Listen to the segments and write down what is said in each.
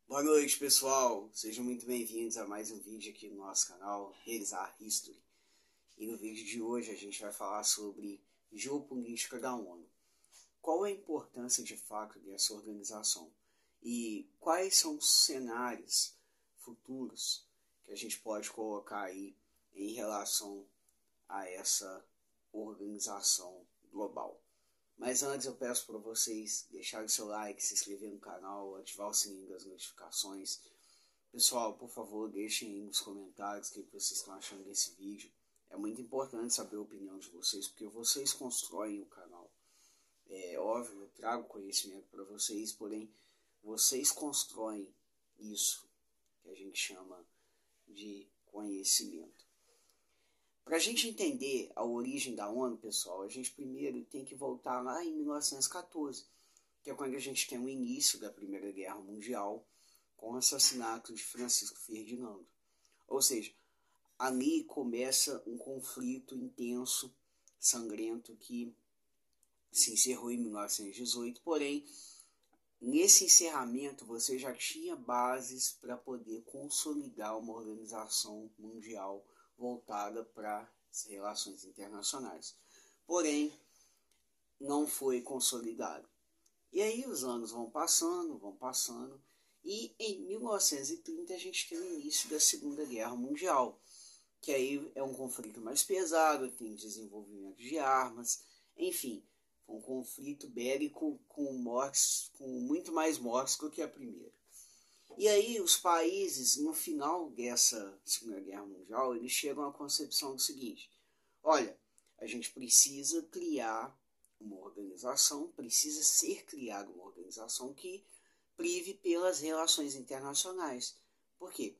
Boa noite, pessoal. Sejam muito bem-vindos a mais um vídeo aqui no nosso canal, Realizar History. E no vídeo de hoje a gente vai falar sobre geopolítica da ONU. Qual é a importância de fato dessa organização? E quais são os cenários futuros que a gente pode colocar aí em relação a essa organização global? Mas antes eu peço para vocês deixarem o seu like, se inscrever no canal, ativar o sininho das notificações. Pessoal, por favor, deixem aí nos comentários o que vocês estão achando desse vídeo. É muito importante saber a opinião de vocês, porque vocês constroem o canal. É óbvio, eu trago conhecimento para vocês, porém, vocês constroem isso que a gente chama de conhecimento. Para a gente entender a origem da ONU, pessoal, a gente primeiro tem que voltar lá em 1914, que é quando a gente tem o início da Primeira Guerra Mundial, com o assassinato de Francisco Ferdinando. Ou seja, ali começa um conflito intenso, sangrento, que se encerrou em 1918, porém, nesse encerramento você já tinha bases para poder consolidar uma organização mundial voltada para as relações internacionais. Porém, não foi consolidado. E aí os anos vão passando, e em 1930 a gente tem o início da Segunda Guerra Mundial, que aí é um conflito mais pesado, tem desenvolvimento de armas, enfim, um conflito bélico com mortes, com muito mais mortes do que a primeira. E aí os países, no final dessa Segunda Guerra Mundial, eles chegam à concepção do seguinte: olha, a gente precisa criar uma organização, precisa ser criada uma organização que prive pelas relações internacionais. Por quê?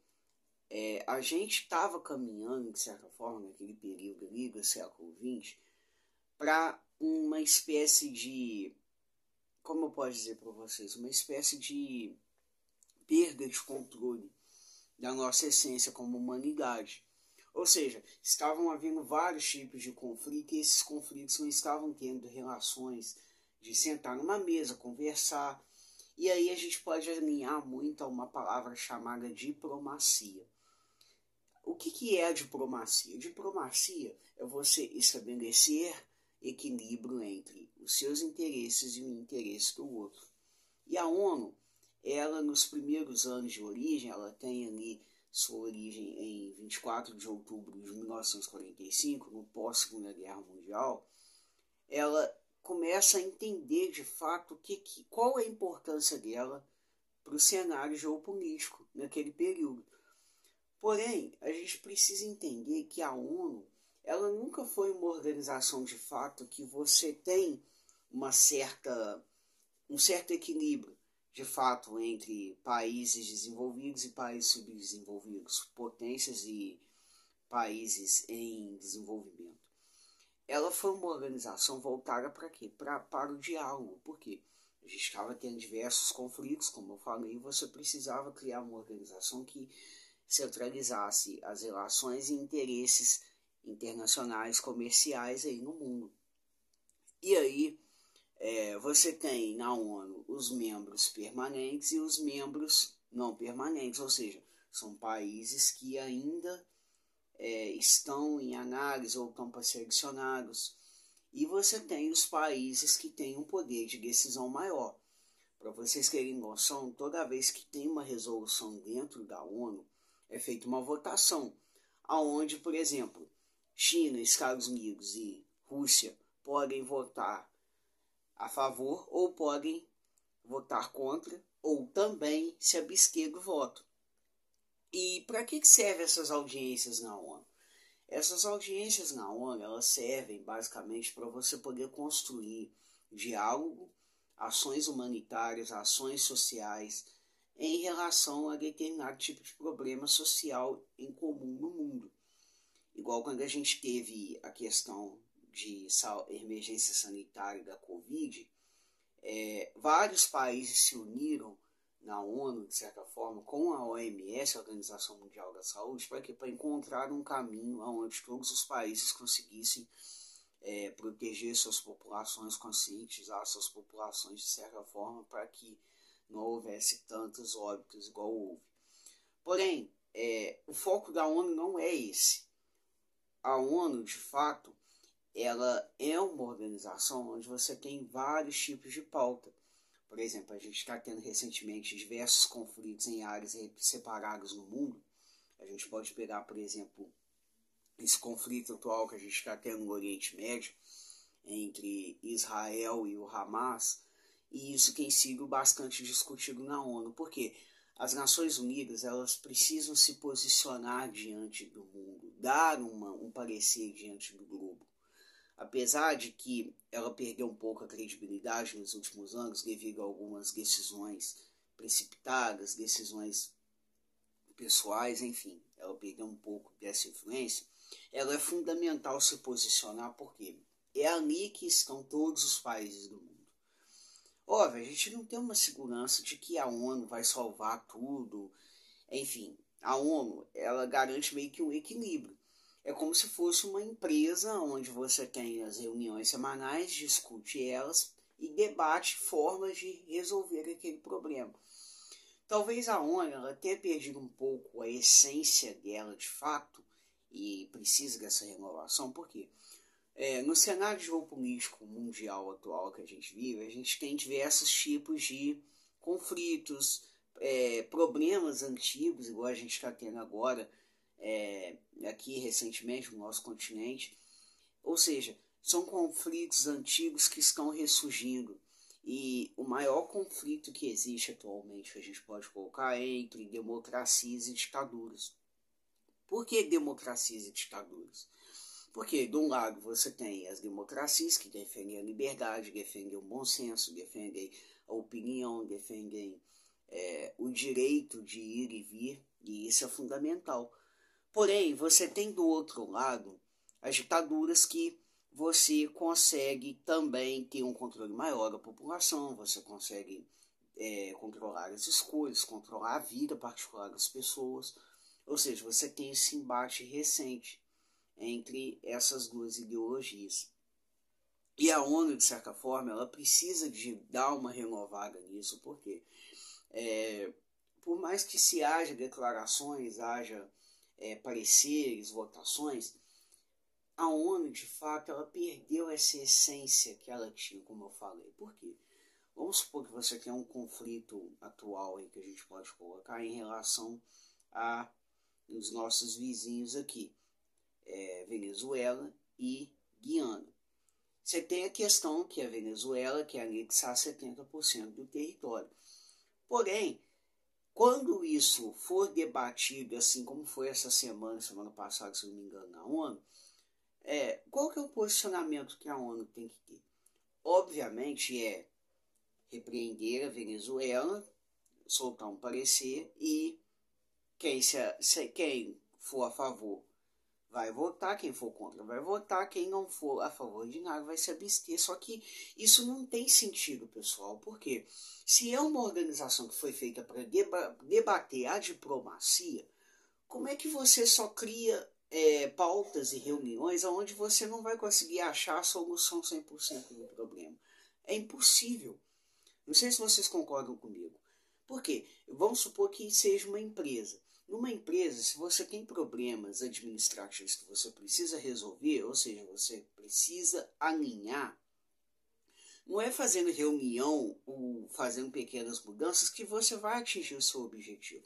A gente estava caminhando, de certa forma, naquele período ali do século XX, para uma espécie de, como eu posso dizer para vocês, uma espécie de perda de controle da nossa essência como humanidade. Ou seja, estavam havendo vários tipos de conflito e esses conflitos não estavam tendo relações de sentar numa mesa, conversar. E aí a gente pode alinhar muito a uma palavra chamada diplomacia. O que é a diplomacia? Diplomacia é você estabelecer equilíbrio entre os seus interesses e o interesse do outro. E a ONU, ela nos primeiros anos de origem, ela tem ali sua origem em 24 de outubro de 1945, no pós-Segunda Guerra Mundial, ela começa a entender de fato qual é a importância dela para o cenário geopolítico naquele período. Porém, a gente precisa entender que a ONU, ela nunca foi uma organização de fato que você tem um certo equilíbrio de fato entre países desenvolvidos e países subdesenvolvidos, potências e países em desenvolvimento. Ela foi uma organização voltada para quê? Para o diálogo. Por quê? A gente estava tendo diversos conflitos, como eu falei, e você precisava criar uma organização que centralizasse as relações e interesses internacionais, comerciais aí no mundo. E aí, você tem na ONU os membros permanentes e os membros não permanentes, ou seja, são países que ainda estão em análise ou estão para ser adicionados. E você tem os países que têm um poder de decisão maior. Para vocês terem noção, toda vez que tem uma resolução dentro da ONU, é feita uma votação, aonde, por exemplo, China, Estados Unidos e Rússia podem votar a favor ou podem votar contra ou também se abster do voto. E para que servem essas audiências na ONU? Essas audiências na ONU, elas servem basicamente para você poder construir diálogo, ações humanitárias, ações sociais em relação a determinado tipo de problema social em comum no mundo. Igual quando a gente teve a questão de emergência sanitária da Covid, vários países se uniram na ONU, de certa forma, com a OMS, a Organização Mundial da Saúde, para encontrar um caminho onde todos os países conseguissem proteger suas populações, conscientizar suas populações, de certa forma, para que não houvesse tantos óbitos igual houve. Porém, o foco da ONU não é esse. A ONU, de fato, ela é uma organização onde você tem vários tipos de pauta. Por exemplo, a gente está tendo recentemente diversos conflitos em áreas separadas no mundo. A gente pode pegar, por exemplo, esse conflito atual que a gente está tendo no Oriente Médio, entre Israel e o Hamas, e isso tem sido bastante discutido na ONU. Por quê? As Nações Unidas, elas precisam se posicionar diante do mundo, dar um parecer diante do globo. Apesar de que ela perdeu um pouco a credibilidade nos últimos anos devido a algumas decisões precipitadas, decisões pessoais, enfim, ela perdeu um pouco dessa influência, ela é fundamental se posicionar porque é ali que estão todos os países do mundo. Óbvio, a gente não tem uma segurança de que a ONU vai salvar tudo. Enfim, a ONU, ela garante meio que um equilíbrio. É como se fosse uma empresa onde você tem as reuniões semanais, discute elas e debate formas de resolver aquele problema. Talvez a ONU ela tenha perdido um pouco a essência dela de fato e precisa dessa renovação, porque no cenário geopolítico mundial atual que a gente vive, a gente tem diversos tipos de conflitos, problemas antigos, igual a gente está tendo agora aqui recentemente no nosso continente. Ou seja, são conflitos antigos que estão ressurgindo. E o maior conflito que existe atualmente, que a gente pode colocar, é entre democracias e ditaduras. Por que democracias e ditaduras? Porque, de um lado, você tem as democracias que defendem a liberdade, defendem o bom senso, defendem a opinião, defendem o direito de ir e vir, e isso é fundamental. Porém, você tem do outro lado as ditaduras que você consegue também ter um controle maior da população, você consegue controlar as escolhas, controlar a vida particular das pessoas. Ou seja, você tem esse embate recente entre essas duas ideologias. E a ONU, de certa forma, ela precisa de dar uma renovada nisso, porque por mais que se haja declarações, haja pareceres, votações, a ONU, de fato, ela perdeu essa essência que ela tinha, como eu falei. Por quê? Vamos supor que você tem um conflito atual aí que a gente pode colocar em relação a os nossos vizinhos aqui, Venezuela e Guiana. Você tem a questão que a Venezuela quer anexar 70% do território. Porém, quando isso for debatido, assim como foi essa semana passada, se não me engano, na ONU, qual que é o posicionamento que a ONU tem que ter? Obviamente repreender a Venezuela, soltar um parecer e quem for a favor vai votar, quem for contra vai votar, quem não for a favor de nada vai se abster. Só que isso não tem sentido, pessoal, porque se é uma organização que foi feita para debater a diplomacia, como é que você só cria pautas e reuniões onde você não vai conseguir achar a solução 100% do problema? É impossível. Não sei se vocês concordam comigo. Por quê? Vamos supor que seja uma empresa. Numa empresa, se você tem problemas administrativos que você precisa resolver, ou seja, você precisa alinhar, não é fazendo reunião ou fazendo pequenas mudanças que você vai atingir o seu objetivo.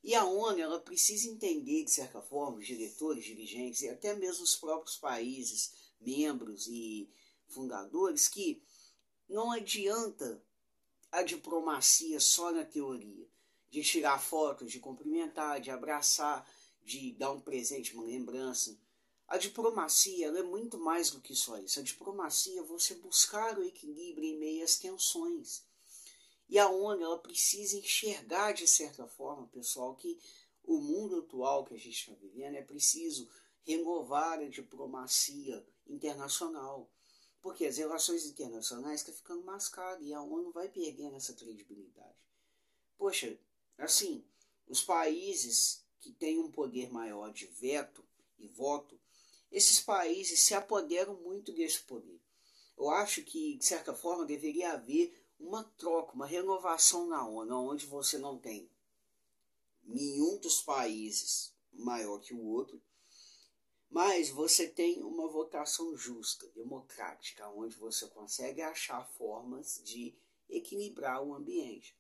E a ONU, ela precisa entender, de certa forma, os diretores, dirigentes e até mesmo os próprios países, membros e fundadores, que não adianta a diplomacia só na teoria, de tirar fotos, de cumprimentar, de abraçar, de dar um presente, uma lembrança. A diplomacia ela é muito mais do que só isso. A diplomacia é você buscar o equilíbrio em meio às tensões. E a ONU ela precisa enxergar de certa forma, pessoal, que o mundo atual que a gente está vivendo é preciso renovar a diplomacia internacional. Porque as relações internacionais estão ficando mascaras e a ONU vai perdendo essa credibilidade. Poxa, assim, os países que têm um poder maior de veto e voto, esses países se apoderam muito desse poder. Eu acho que, de certa forma, deveria haver uma troca, uma renovação na ONU, onde você não tem nenhum dos países maior que o outro, mas você tem uma votação justa, democrática, onde você consegue achar formas de equilibrar o ambiente.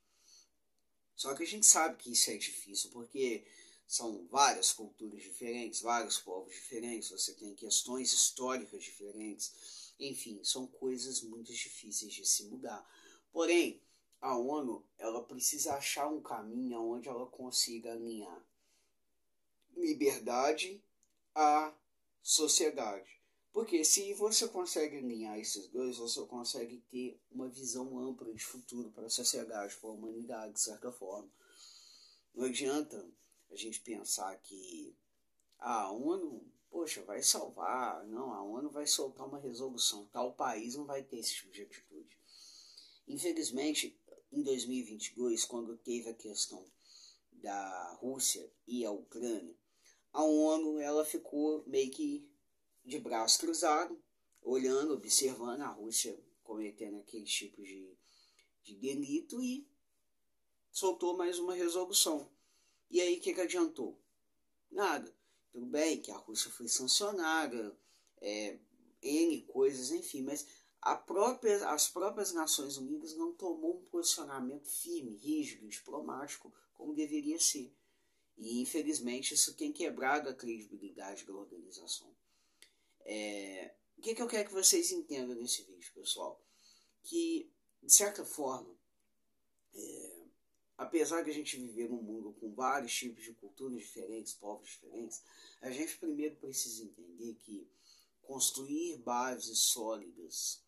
Só que a gente sabe que isso é difícil, porque são várias culturas diferentes, vários povos diferentes, você tem questões históricas diferentes, enfim, são coisas muito difíceis de se mudar. Porém, a ONU, ela precisa achar um caminho onde ela consiga alinhar liberdade à sociedade. Porque se você consegue alinhar esses dois, você consegue ter uma visão ampla de futuro para a sociedade, para a humanidade, de certa forma. Não adianta a gente pensar que a ONU, poxa, vai salvar. Não, a ONU vai soltar uma resolução. Tal país não vai ter esse tipo de atitude. Infelizmente, em 2022, quando teve a questão da Rússia e a Ucrânia, a ONU ela ficou meio que de braço cruzado, olhando, observando a Rússia cometendo aquele tipo de delito e soltou mais uma resolução. E aí o que adiantou? Nada. Tudo bem que a Rússia foi sancionada, N coisas, enfim, mas as próprias Nações Unidas não tomou um posicionamento firme, rígido, diplomático, como deveria ser. E infelizmente isso tem quebrado a credibilidade da organização. O que eu quero que vocês entendam nesse vídeo, pessoal? Que, de certa forma, apesar de a gente viver num mundo com vários tipos de culturas diferentes, povos diferentes, a gente primeiro precisa entender que construir bases sólidas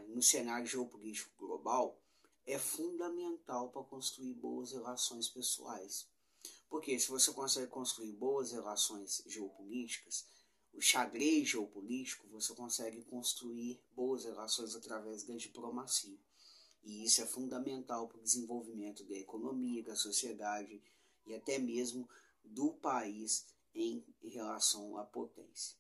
no cenário geopolítico global é fundamental para construir boas relações pessoais. Porque se você consegue construir boas relações geopolíticas, o xadrez geopolítico, você consegue construir boas relações através da diplomacia. E isso é fundamental para o desenvolvimento da economia, da sociedade e até mesmo do país em relação à potência.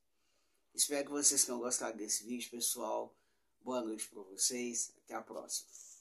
Espero que vocês tenham gostado desse vídeo, pessoal. Boa noite para vocês. Até a próxima.